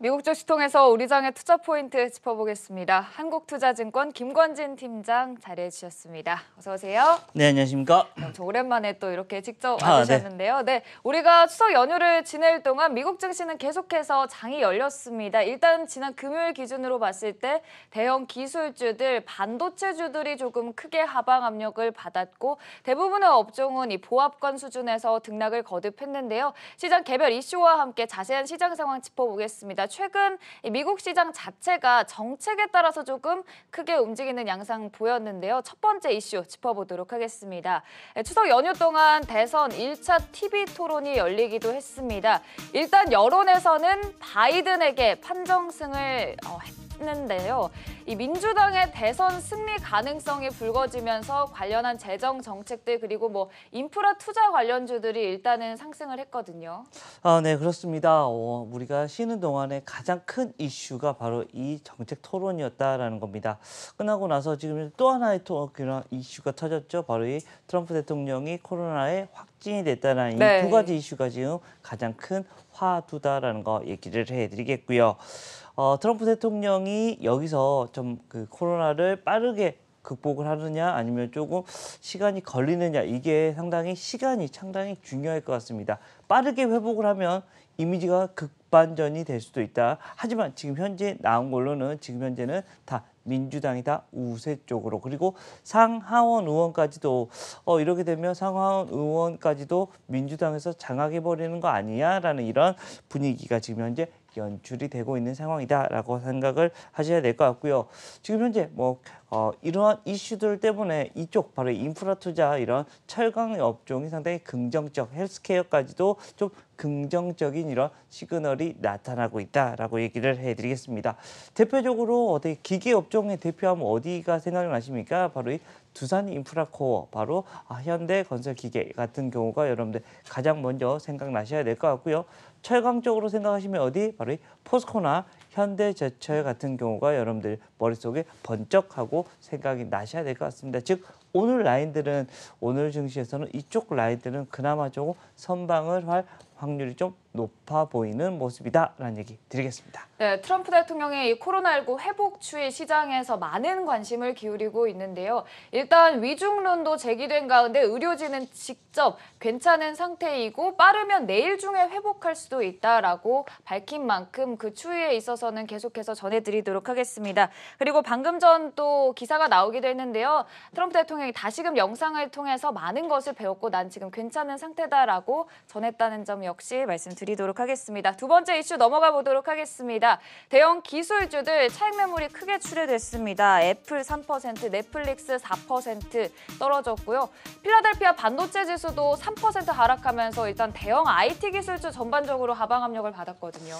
미국 주식 통해서 우리 장의 투자 포인트 짚어보겠습니다. 한국투자증권 김권진 팀장 자리해 주셨습니다. 어서 오세요. 네, 안녕하십니까. 저 오랜만에 또 이렇게 직접 와주셨는데요. 네, 우리가 추석 연휴를 지낼 동안 미국 증시는 계속해서 장이 열렸습니다. 일단 지난 금요일 기준으로 봤을 때 대형 기술주들, 반도체주들이 조금 크게 하방 압력을 받았고 대부분의 업종은 이 보합권 수준에서 등락을 거듭했는데요. 시장 개별 이슈와 함께 자세한 시장 상황 짚어보겠습니다. 최근 미국 시장 자체가 정책에 따라서 조금 크게 움직이는 양상 보였는데요. 첫 번째 이슈 짚어보도록 하겠습니다. 추석 연휴 동안 대선 1차 TV 토론이 열리기도 했습니다. 일단 여론에서는 바이든에게 판정승을 했는데요. 이 민주당의 대선 승리 가능성이 불거지면서 관련한 재정 정책들 그리고 인프라 투자 관련주들이 일단은 상승을 했거든요. 네, 그렇습니다. 우리가 쉬는 동안에 가장 큰 이슈가 바로 이 정책 토론이었다라는 겁니다. 끝나고 나서 지금 또 하나의 이슈가 터졌죠. 바로 이 트럼프 대통령이 코로나에 확진이 됐다는 이 두 가지 이슈가 지금 가장 큰 화두다라는 거 얘기를 해드리겠고요. 트럼프 대통령이 여기서 좀 그 코로나를 빠르게 극복을 하느냐 아니면 조금 시간이 걸리느냐 이게 상당히 중요할 것 같습니다. 빠르게 회복을 하면 이미지가 극반전이 될 수도 있다. 하지만 지금 현재 나온 걸로는 지금 현재는 다 민주당이 다 우세 쪽으로 그리고 상하원 의원까지도 이렇게 되면 상하원 의원까지도 민주당에서 장악해버리는 거 아니냐라는 이런 분위기가 지금 현재 연출이 되고 있는 상황이다라고 생각을 하셔야 될 것 같고요. 지금 현재 이러한 이슈들 때문에 이쪽 바로 인프라 투자 이런 철강 업종이 상당히 긍정적, 헬스케어까지도 좀 긍정적인 이런 시그널이 나타나고 있다라고 얘기를 해드리겠습니다. 대표적으로 어떻게 기계 업종의 대표하면 어디가 생각나십니까? 바로 이 두산 인프라코어, 바로 현대건설기계 같은 경우가 여러분들 가장 먼저 생각나셔야 될 것 같고요. 철강 쪽으로 생각하시면 어디? 바로 이 포스코나 현대제철 같은 경우가 여러분들 머릿속에 번쩍하고 생각이 나셔야 될 것 같습니다. 즉 오늘 증시에서는 이쪽 라인들은 그나마 조금 선방을 할 확률이 좀 높아 보이는 모습이다라는 얘기 드리겠습니다. 네, 트럼프 대통령의 이 코로나19 회복 추이 시장에서 많은 관심을 기울이고 있는데요. 일단 위중론도 제기된 가운데 의료진은 직접 괜찮은 상태이고 빠르면 내일 중에 회복할 수도 있다라고 밝힌 만큼 그 추이에 있어서는 계속해서 전해드리도록 하겠습니다. 그리고 방금 전 또 기사가 나오기도 했는데요. 트럼프 대통령이 다시금 영상을 통해서 많은 것을 배웠고 난 지금 괜찮은 상태다라고 전했다는 점 역시 말씀드리도록 하겠습니다. 두 번째 이슈 넘어가 보도록 하겠습니다. 대형 기술주들 차익 매물이 크게 출회됐습니다. 애플 3%, 넷플릭스 4% 떨어졌고요. 필라델피아 반도체 지수도 3% 하락하면서 일단 대형 IT 기술주 전반적으로 하방 압력을 받았거든요.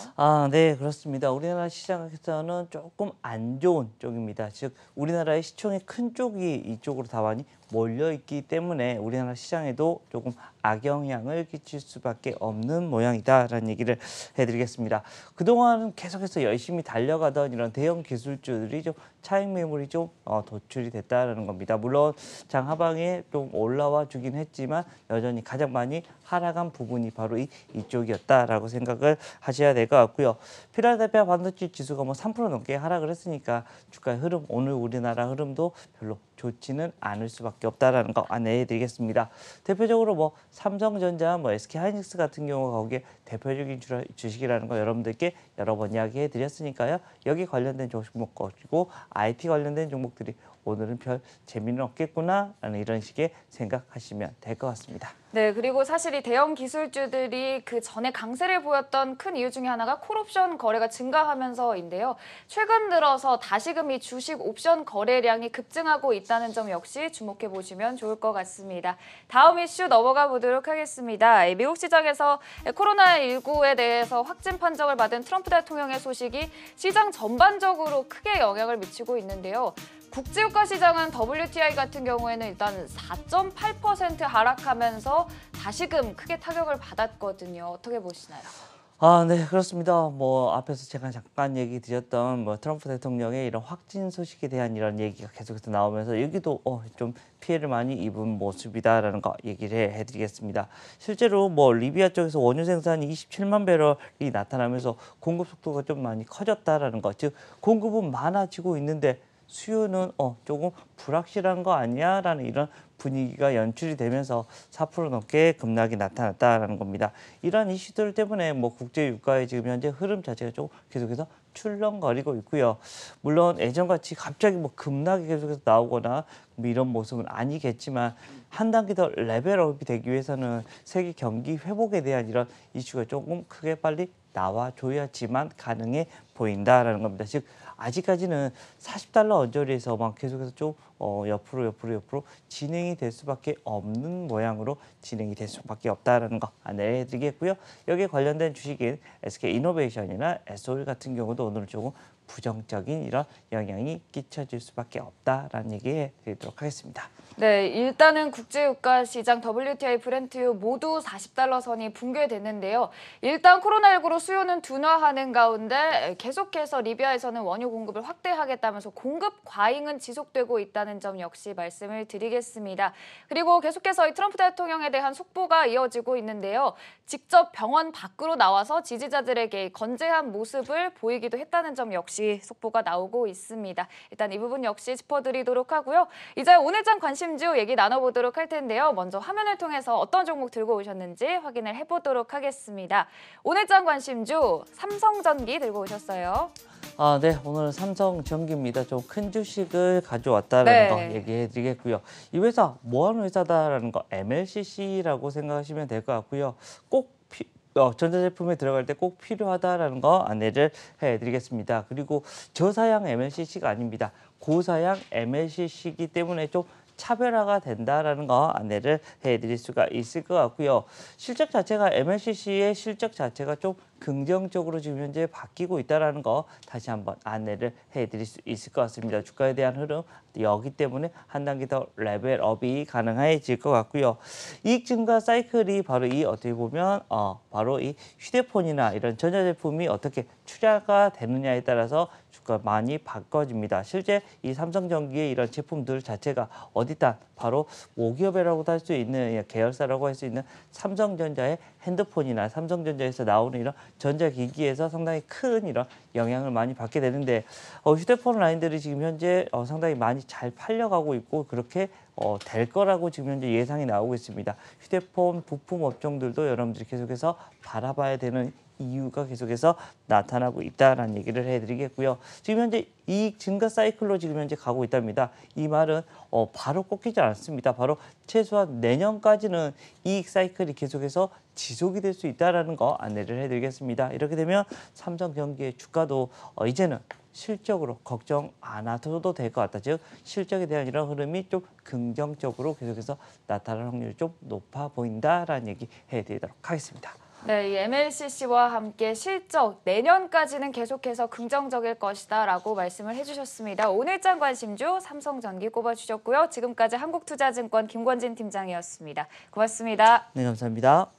네, 그렇습니다. 우리나라 시장에서는 조금 안 좋은 쪽입니다. 즉 우리나라의 시총의 큰 쪽이 이쪽으로 다 많이 몰려있기 때문에 우리나라 시장에도 조금 악영향을 끼칠 수밖에 없는 모양이다라는 얘기를 해드리겠습니다. 그동안은 계속해서 열심히 달려가던 이런 대형 기술주들이 좀 차익 매물이 좀 도출이 됐다라는 겁니다. 물론 장 하방에 좀 올라와 주긴 했지만 여전히 가장 많이 하락한 부분이 바로 이쪽이었다라고 생각을 하셔야 될 것 같고요. 필라델피아 반도체 지수가 3% 넘게 하락을 했으니까 주가의 흐름, 오늘 우리나라 흐름도 별로 좋지는 않을 수밖에 없다라는 거 안내해드리겠습니다. 대표적으로 삼성전자, SK하이닉스 같은 경우가 거기에 대표적인 주식이라는 거 여러분들께 여러 번 이야기해드렸으니까요. 여기 관련된 종목 가지고 IT 관련된 종목들이 오늘은 별 재미는 없겠구나라는 이런 식의 생각하시면 될 것 같습니다. 네, 그리고 사실 이 대형 기술주들이 그 전에 강세를 보였던 큰 이유 중에 하나가 콜옵션 거래가 증가하면서인데요. 최근 들어서 다시금 이 주식 옵션 거래량이 급증하고 있다는 점 역시 주목해 보시면 좋을 것 같습니다. 다음 이슈 넘어가 보도록 하겠습니다. 미국 시장에서 코로나19에 대해서 확진 판정을 받은 트럼프 대통령의 소식이 시장 전반적으로 크게 영향을 미치고 있는데요. 국제유가 시장은 WTI 같은 경우에는 일단 4.8% 하락하면서 다시금 크게 타격을 받았거든요. 어떻게 보시나요? 아, 네, 그렇습니다. 뭐 앞에서 제가 잠깐 얘기 드렸던 뭐 트럼프 대통령의 이런 확진 소식에 대한 이런 얘기가 계속해서 나오면서 여기도 좀 피해를 많이 입은 모습이다라는 거 얘기를 해드리겠습니다. 실제로 뭐 리비아 쪽에서 원유 생산이 27만 배럴이 나타나면서 공급 속도가 좀 많이 커졌다라는 거, 즉 공급은 많아지고 있는데 수요는 조금 불확실한 거 아니야라는 이런 분위기가 연출이 되면서 4% 넘게 급락이 나타났다라는 겁니다. 이러한 이슈들 때문에 뭐 국제 유가의 지금 현재 흐름 자체가 좀 계속해서 출렁거리고 있고요. 물론 예전같이 갑자기 뭐 급락이 계속해서 나오거나 뭐 이런 모습은 아니겠지만 한 단계 더 레벨업이 되기 위해서는 세계 경기 회복에 대한 이런 이슈가 조금 크게 빨리 나와줘야지만 가능해 보인다라는 겁니다. 즉 아직까지는 40달러 언저리에서 막 계속해서 좀 옆으로 진행이 될 수밖에 없는 모양으로 진행이 될 수밖에 없다라는 거 안내해드리겠고요. 여기에 관련된 주식인 SK이노베이션이나 SO일 같은 경우도 오늘 조금 부정적인 이런 영향이 끼쳐질 수밖에 없다라는 얘기 해드리도록 하겠습니다. 네, 일단은 국제유가 시장 WTI 브렌트유 모두 40달러 선이 붕괴됐는데요. 일단 코로나19로 수요는 둔화하는 가운데 계속해서 리비아에서는 원유 공급을 확대하겠다면서 공급 과잉은 지속되고 있다는 점 역시 말씀을 드리겠습니다. 그리고 계속해서 이 트럼프 대통령에 대한 속보가 이어지고 있는데요. 직접 병원 밖으로 나와서 지지자들에게 건재한 모습을 보이기도 했다는 점 역시 속보가 나오고 있습니다. 일단 이 부분 역시 짚어드리도록 하고요. 이제 오늘장 관심주 얘기 나눠보도록 할 텐데요. 먼저 화면을 통해서 어떤 종목 들고 오셨는지 확인을 해보도록 하겠습니다. 오늘장 관심주 삼성전기 들고 오셨어요. 아, 네. 오늘은 삼성전기입니다. 좀 큰 주식을 가져왔다라는 거 얘기해드리겠고요. 이 회사 뭐하는 회사다라는 거 MLCC라고 생각하시면 될 것 같고요. 꼭 전자제품에 들어갈 때 꼭 필요하다라는 거 안내를 해드리겠습니다. 그리고 저사양 MLCC가 아닙니다. 고사양 MLCC이기 때문에 좀 차별화가 된다라는 거 안내를 해드릴 수가 있을 것 같고요. 실적 자체가 MLCC의 실적 자체가 좀 긍정적으로 지금 현재 바뀌고 있다는 거 다시 한번 안내를 해드릴 수 있을 것 같습니다. 주가에 대한 흐름 여기 때문에 한 단계 더 레벨업이 가능해질 것 같고요. 이익 증가 사이클이 바로 이 어떻게 보면 바로 이 휴대폰이나 이런 전자제품이 어떻게 투자가 되느냐에 따라서 주가 많이 바꿔집니다. 실제 이 삼성전기의 이런 제품들 자체가 어디다 바로 모기업이라고도 할 수 있는 계열사라고 할 수 있는 삼성전자의 핸드폰이나 삼성전자에서 나오는 이런 전자기기에서 상당히 큰 이런 영향을 많이 받게 되는데 휴대폰 라인들이 지금 현재 상당히 많이 잘 팔려가고 있고 그렇게 될 거라고 지금 현재 예상이 나오고 있습니다. 휴대폰 부품 업종들도 여러분들이 계속해서 바라봐야 되는 이유가 계속해서 나타나고 있다라는 얘기를 해드리겠고요. 지금 현재 이익 증가 사이클로 지금 현재 가고 있답니다. 이 말은 바로 꺾이지 않습니다. 바로 최소한 내년까지는 이익 사이클이 계속해서 지속이 될 수 있다라는 거 안내를 해드리겠습니다. 이렇게 되면 삼성전기의 주가도 이제는 실적으로 걱정 안 하셔도 될 것 같다. 즉 실적에 대한 이런 흐름이 좀 긍정적으로 계속해서 나타날 확률이 좀 높아 보인다라는 얘기 해드리도록 하겠습니다. 네, 이 MLCC와 함께 실적 내년까지는 계속해서 긍정적일 것이다라고 말씀을 해주셨습니다. 오늘장 관심주 삼성전기 꼽아주셨고요. 지금까지 한국투자증권 김권진 팀장이었습니다. 고맙습니다. 네, 감사합니다.